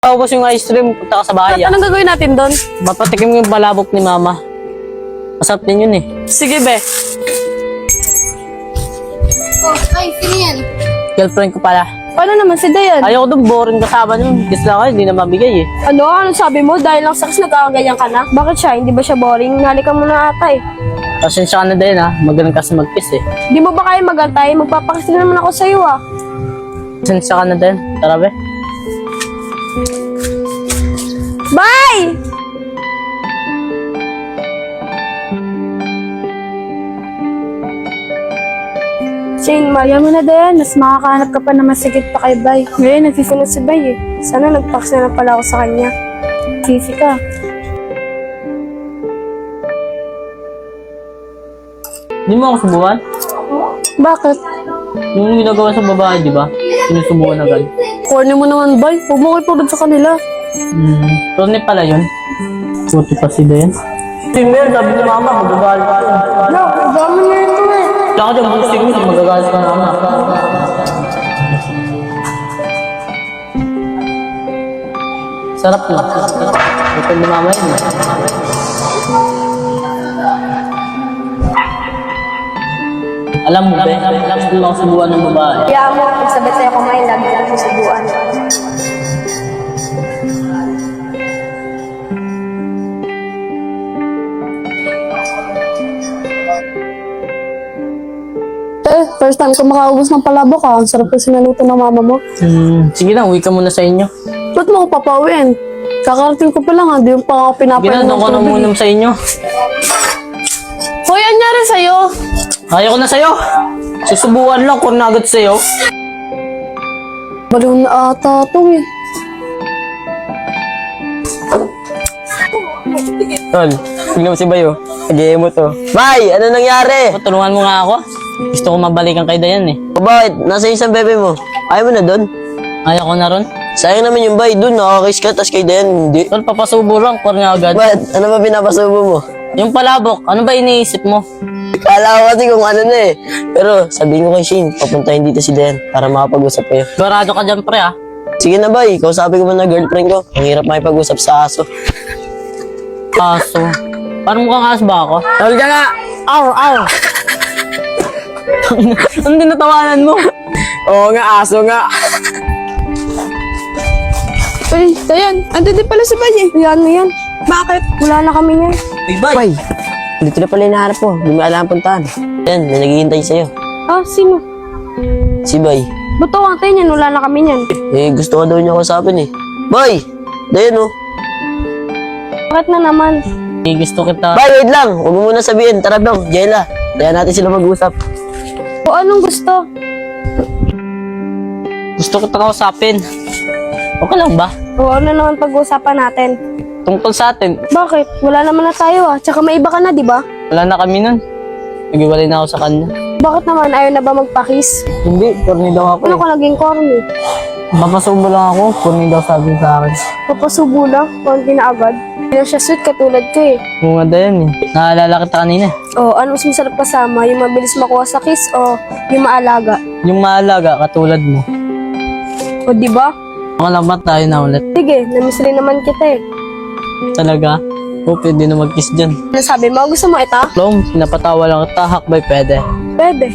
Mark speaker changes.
Speaker 1: Paubos yung ice cream, punta ka sa bahay.
Speaker 2: Anong gagawin natin doon?
Speaker 1: Mapatikim yung palabok ni mama. Masarap din yun eh.
Speaker 2: Sige, be.
Speaker 3: Oh, ay, sino yan?
Speaker 1: Girlfriend ko pala.
Speaker 2: Paano naman si Dayan?
Speaker 1: Ayaw ko doon, boring kasama nun. Kiss lang ako, hindi na mabigay eh.
Speaker 2: Ano? Anong sabi mo? Dahil lang sa kiss nagkakaganyan ka na? Bakit siya? Hindi ba siya boring? Nalikan mo na ata eh.
Speaker 1: Pasensya ka na din ha, magaling kasi mag-kiss eh.
Speaker 2: Di mo ba kaya magantay? Magpapakiss na naman ako sa'yo ah.
Speaker 1: Pasensya ka na din, tara be.
Speaker 2: Bye! Shane, Maria mo na Dayan. Mas makakahanap ka pa na masigit pa kay Bay. Ngayon, nagsisunod si Bay eh. Sana nagpaks na lang pala ako sa kanya. Fifi ka.
Speaker 1: Hindi mo ako subukan?
Speaker 2: Bakit?
Speaker 1: Yung ginagawa sa babae, di ba? Sinusubukan agad.
Speaker 2: Corny mo naman, Bay. Huwag mo kayo sa kanila.
Speaker 1: Torne pala yun. Puti pa si Dayan. Si Mel, sabi ni mama, magagalit ka.
Speaker 2: No, dami na ito eh.
Speaker 1: Tsaka dyan, busing mo, magagalit ka na. Sarap na. Ito ni mama yun. Alam mo, be, gusto mo ako subukan ng babae.
Speaker 2: Kaya mo, kung sabit sa'yo kumain, lagi lang susubuan. First time ko makaubos ng palabok ah. Ang sarap kasi naluto ng mama mo.
Speaker 1: Sige na, uwi ka muna sa inyo.
Speaker 2: Ba't mo ako papauwiin? Kakarating ko pa lang ah. Di yung pa ako pinapainom
Speaker 1: Ginanong ko na muna sa inyo.
Speaker 2: Hoy, anyari sa'yo?
Speaker 1: Ayaw ko na sa'yo. Susubukan lang kung nagat sa'yo.
Speaker 2: Baliw na ata ito eh.
Speaker 4: Tol, tingnan mo si Bayo. Nag-emo to. Bay, ano nangyari?
Speaker 1: Tulungan mo nga ako. Gusto ko mabalikan kay Dayan eh.
Speaker 4: O bakit? Nasa isang bebe mo. Ayaw mo na doon?
Speaker 1: Ayaw ko na ron.
Speaker 4: Sayang naman yung Bay. Doon, nakakakiss ka, tas kay Dayan, hindi.
Speaker 1: Tol, papasubo lang, kornya agad.
Speaker 4: Bakit? Ano ba pinapasubo mo?
Speaker 1: Yung palabok, ano ba iniisip mo?
Speaker 4: Kala ko kasi kung ano na eh. Pero sabihin ko kay Shane, papuntahin dito si Dayan para makapag-usap kayo.
Speaker 1: Sigurado ka dyan, pre ah.
Speaker 4: Sige na Bay, kausapin ko muna girlfriend ko. Ang hirap makipag-usap sa aso.
Speaker 1: Aso. Parang mukhang aso ba ako?
Speaker 4: Tol ka nga!
Speaker 1: Aw, aw! Ano tinatawanan mo?
Speaker 4: Oo nga, aso nga.
Speaker 2: Uy, Dayan, andun din pala si Bay eh. Yan mo yan. Bakit? Wala na kami niyan.
Speaker 4: Bay, dito na pala hinahanap ko. Hindi mo alam ang puntahan. Yan, may naghihintay sa'yo.
Speaker 2: Ah, sino?
Speaker 4: Si Bay.
Speaker 2: Ba't tawatin yan? Wala na kami niyan.
Speaker 4: Eh, gusto ko daw niya kausapin eh. Bay! Dayan oh.
Speaker 2: Bakit na naman?
Speaker 1: Eh, gusto kita.
Speaker 4: Bay, wait lang. Huwag mo muna sabihin. Tara dong, Jella. Kaya natin sila mag-usap.
Speaker 2: O anong gusto?
Speaker 1: Gusto kita kausapin. Okay lang ba?
Speaker 2: O ano naman pag-uusapan natin?
Speaker 1: Tungkol sa atin,
Speaker 2: Bakit? Wala naman na tayo ah. Tsaka may iba ka na, di ba?
Speaker 1: wala na kami nun. Nag-iwalay na ako sa kanya.
Speaker 2: Bakit naman? Ayaw na ba magpa-kiss?
Speaker 1: Hindi, corny daw ako
Speaker 2: Ano
Speaker 1: eh.
Speaker 2: ka naging corny?
Speaker 1: Papasubo lang ako, corny daw sabi sa akin.
Speaker 2: Papasubo lang, konti na agad. Hindi na siya sweet katulad ko eh.
Speaker 1: Bunga Dayan eh. Naalala kita kanina.
Speaker 2: O ano mas masarap kasama? Yung mabilis makuha sa kiss o yung maalaga?
Speaker 1: Yung maalaga, katulad mo.
Speaker 2: O di ba?
Speaker 1: Makalamat tayo na ulit.
Speaker 2: Sige, namiss rin naman kita eh.
Speaker 1: Talaga? O, pwede na mag-kiss dyan.
Speaker 2: Ano sabi mo? Gusto mo ito?
Speaker 1: Long, napatawa lang kita, hakbay pwede.
Speaker 2: Pwede.